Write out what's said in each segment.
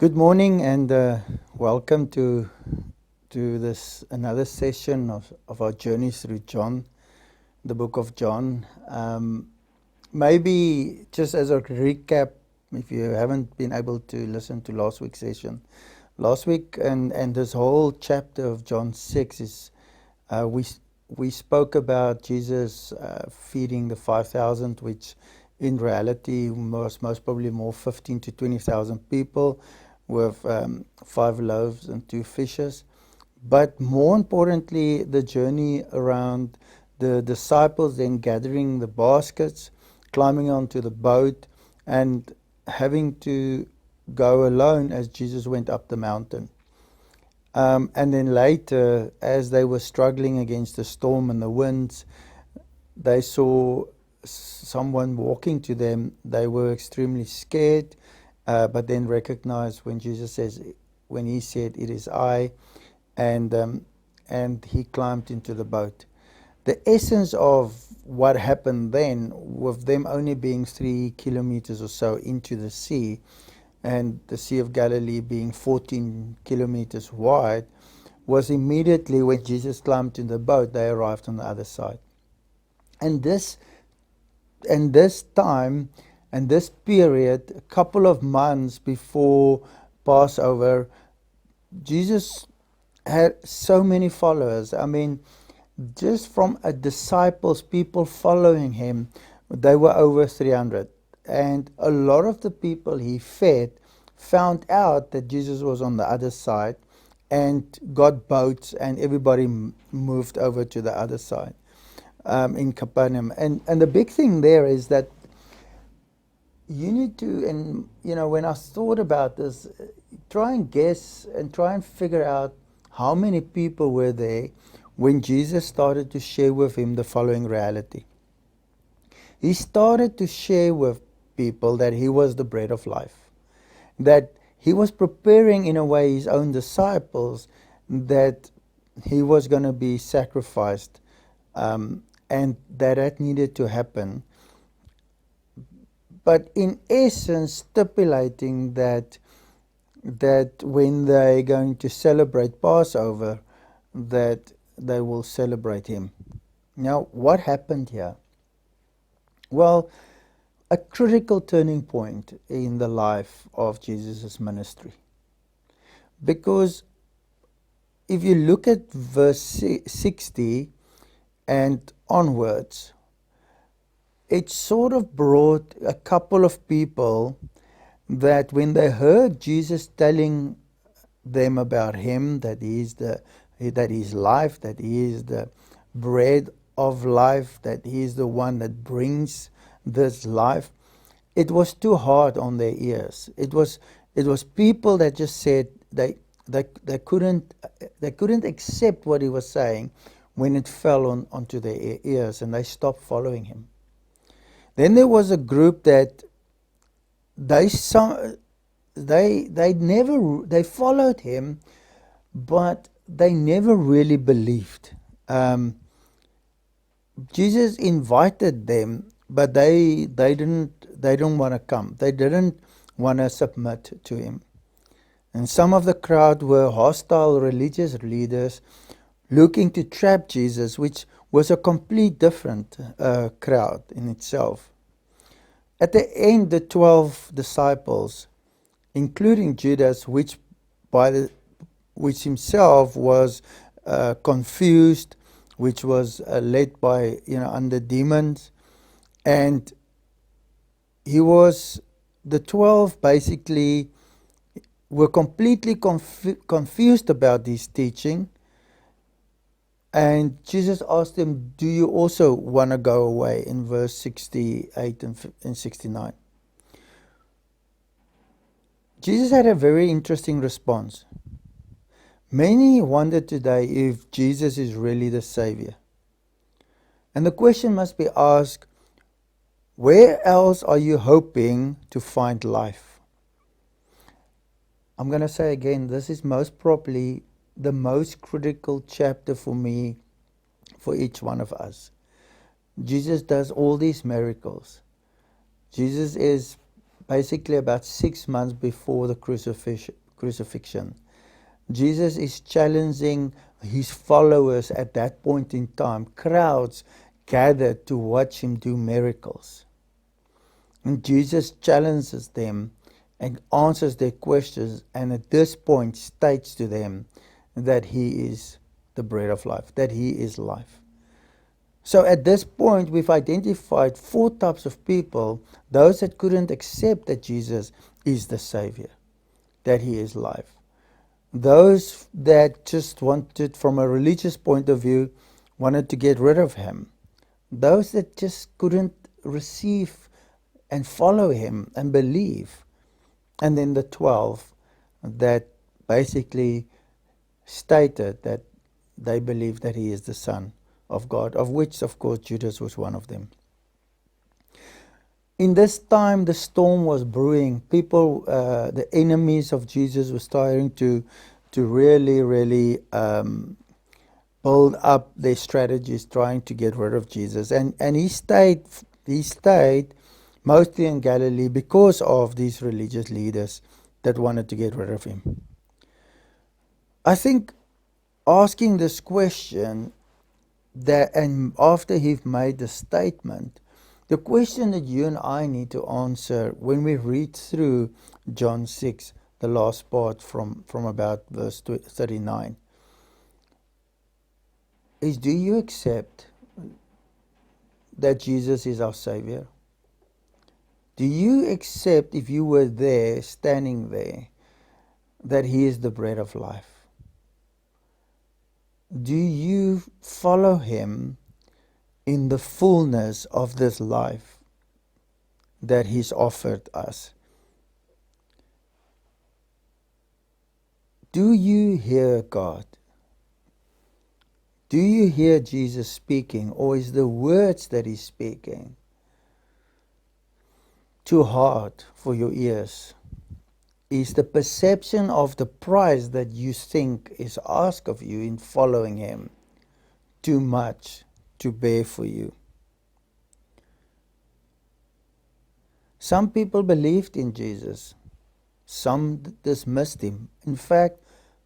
Good morning and welcome to this another session of our journey through John, the book of John. Maybe just as a recap, if you haven't been able to listen to last week's session, last week and this whole chapter of John 6 is we spoke about Jesus feeding the 5,000, which in reality was most probably more 15 to 20,000 people with 5 loaves and 2 fishes. But more importantly, the journey around the disciples then gathering the baskets, climbing onto the boat, and having to go alone as Jesus went up the mountain. And then later, as they were struggling against the storm and the winds, they saw someone walking to them. They were extremely scared, but then recognized when when he said, "It is I," and he climbed into the boat. The essence of what happened then, with them only being 3 kilometers or so into the sea, and the Sea of Galilee being 14 kilometers wide, was immediately when Jesus climbed in the boat, they arrived on the other side. And this time and this period, a couple of months before Passover, Jesus had so many followers. I mean, just from a disciples, people following him, they were over 300. And a lot of the people he fed found out that Jesus was on the other side and got boats, and everybody moved over to the other side in Capernaum. And the big thing there is that you need to, and when I thought about this, try and guess and try and figure out how many people were there when Jesus started to share with him the following reality. He started to share with people that he was the bread of life, that he was preparing in a way his own disciples, that he was going to be sacrificed, and that needed to happen. But in essence, stipulating that when they're going to celebrate Passover, that they will celebrate him. Now, what happened here? Well, a critical turning point in the life of Jesus' ministry. Because if you look at verse 60 and onwards, it sort of brought a couple of people that when they heard Jesus telling them about him, that he is life, that he is the bread of life, that he is the one that brings this life, it was too hard on their ears. It was people that just said they couldn't accept what he was saying when it fell onto their ears, and they stopped following him. Then there was a group that they followed him, but they never really believed. Jesus invited them, but they didn't want to come. They didn't want to submit to him. And some of the crowd were hostile religious leaders looking to trap Jesus, which was a complete different crowd in itself. At the end, the 12 disciples, including Judas, which himself was confused, which was led by under demons, and the 12 basically were completely confused about his teaching. And Jesus asked them, "Do you also want to go away?" in verse 68 and 69. Jesus had a very interesting response. Many wonder today if Jesus is really the Savior. And the question must be asked, where else are you hoping to find life? I'm going to say again, this is most probably the most critical chapter for me, for each one of us. Jesus does all these miracles. Jesus is basically about 6 months before the crucifixion. Jesus is challenging his followers at that point in time. Crowds gathered to watch him do miracles. And Jesus challenges them and answers their questions, and at this point states to them that he is the bread of life, that he is life. So at this point, we've identified 4 types of people: those that couldn't accept that Jesus is the Savior, that he is life; those that just wanted, from a religious point of view, wanted to get rid of him; those that just couldn't receive and follow him and believe; and then the 12 that basically stated that they believe that he is the Son of God, of which, of course, Judas was one of them. In this time, the storm was brewing. People, the enemies of Jesus, were starting to really build up their strategies, trying to get rid of Jesus. And he stayed mostly in Galilee because of these religious leaders that wanted to get rid of him. I think asking this question, that, and after he've made the statement, the question that you and I need to answer when we read through John 6, the last part from about verse 39, is: do you accept that Jesus is our Savior? Do you accept, if you were there, standing there, that he is the bread of life? Do you follow him in the fullness of this life that he's offered us? Do you hear God? Do you hear Jesus speaking, or is the words that he's speaking too hard for your ears? Is the perception of the price that you think is asked of you in following him too much to bear for you? Some people believed in Jesus. Some dismissed him. In fact,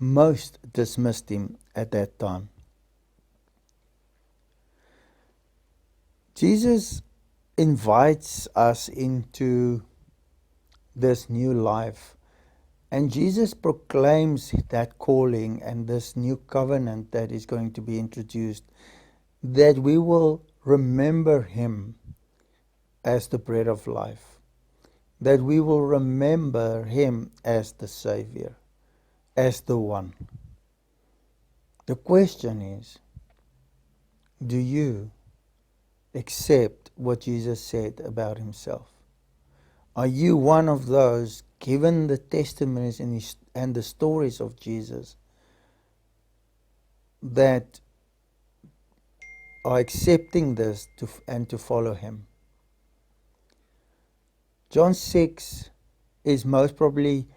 most dismissed him at that time. Jesus invites us into this new life. And Jesus proclaims that calling and this new covenant that is going to be introduced, that we will remember him as the bread of life, that we will remember him as the Savior, as the one. The question is, do you accept what Jesus said about himself? Are you one of those, given the testimonies and the stories of Jesus, that are accepting this and to follow him? John 6 is most probably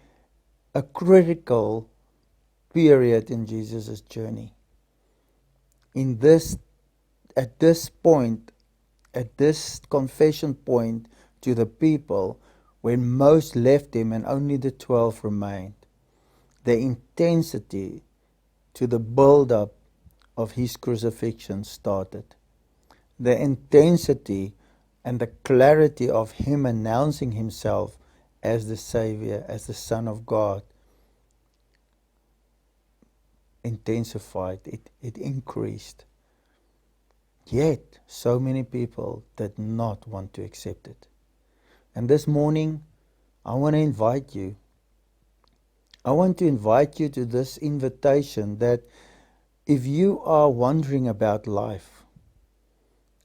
a critical period in Jesus' journey. At this point, at this confession point to the people, when most left him and only the 12 remained, the intensity to the build-up of his crucifixion started. The intensity and the clarity of him announcing himself as the Savior, as the Son of God, intensified, it increased. Yet, so many people did not want to accept it. And this morning, I want to invite you. I want to invite you to this invitation that if you are wondering about life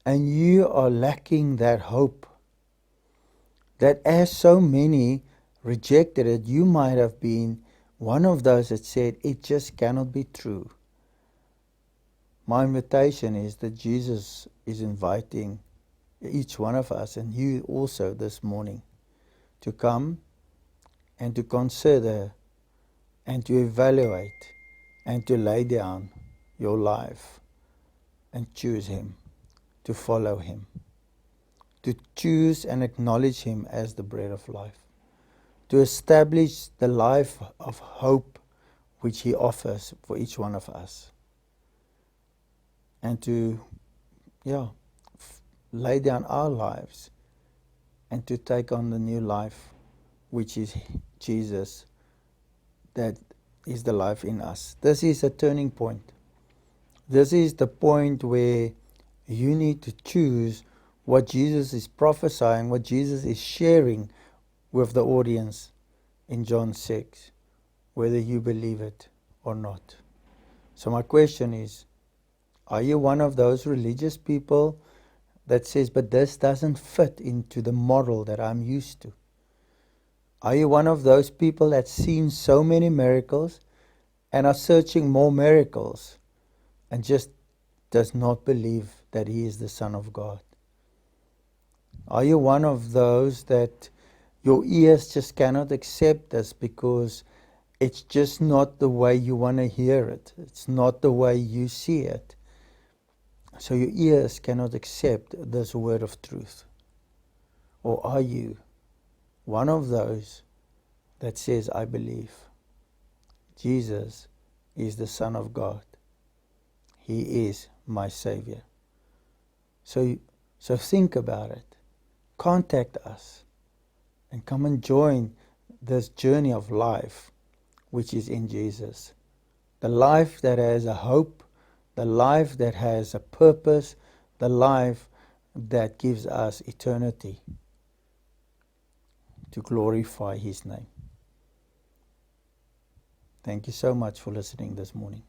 and you are lacking that hope, that as so many rejected it, you might have been one of those that said, it just cannot be true. My invitation is that Jesus is inviting each one of us, and you also this morning, to come and to consider and to evaluate and to lay down your life and choose him, to follow him, to choose and acknowledge him as the bread of life. to establish the life of hope which He offers for each one of us. And to, lay down our lives and to take on the new life, which is Jesus, that is the life in us. This is a turning point. This is the point where you need to choose what Jesus is prophesying, what Jesus is sharing with the audience in John 6, whether you believe it or not. So my question is, are you one of those religious people that says, but this doesn't fit into the model that I'm used to? Are you one of those people that's seen so many miracles and are searching more miracles and just does not believe that He is the Son of God? Are you one of those that your ears just cannot accept this because it's just not the way you want to hear it? It's not the way you see it. So your ears cannot accept this word of truth. Or are you one of those that says, I believe Jesus is the Son of God. He is my Savior. So think about it. Contact us and come and join this journey of life which is in Jesus. The life that has a hope, the life that has a purpose, the life that gives us eternity to glorify His name. Thank you so much for listening this morning.